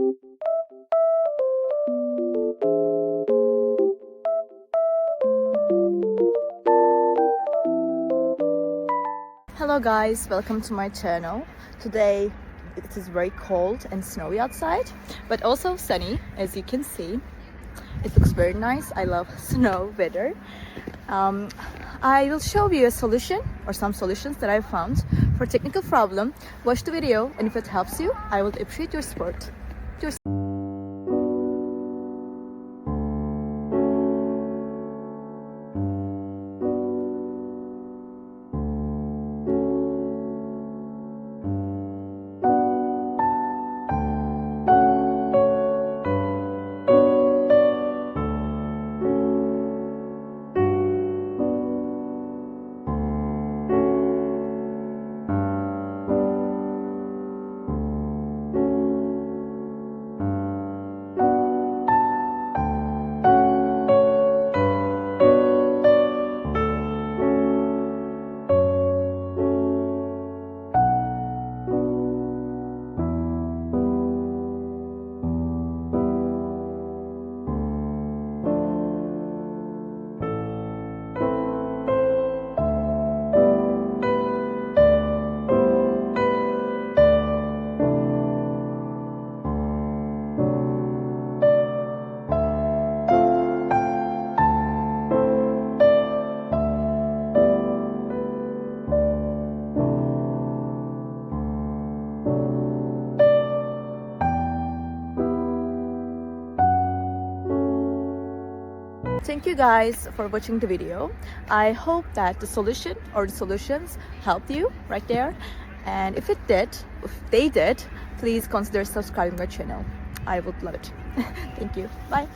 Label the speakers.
Speaker 1: Hello guys, welcome to my channel. Today it is very cold and snowy outside, but also sunny, as you can see. It looks very nice. I love snow weather. I will show you a solution or some solutions that I found for technical problem. Watch the video, and if it helps you, I would appreciate your support. Thank you guys for watching the video. I hope that the solution or the solutions helped you right there. And if they did, please consider subscribing my channel. I would love it. Thank you. Bye.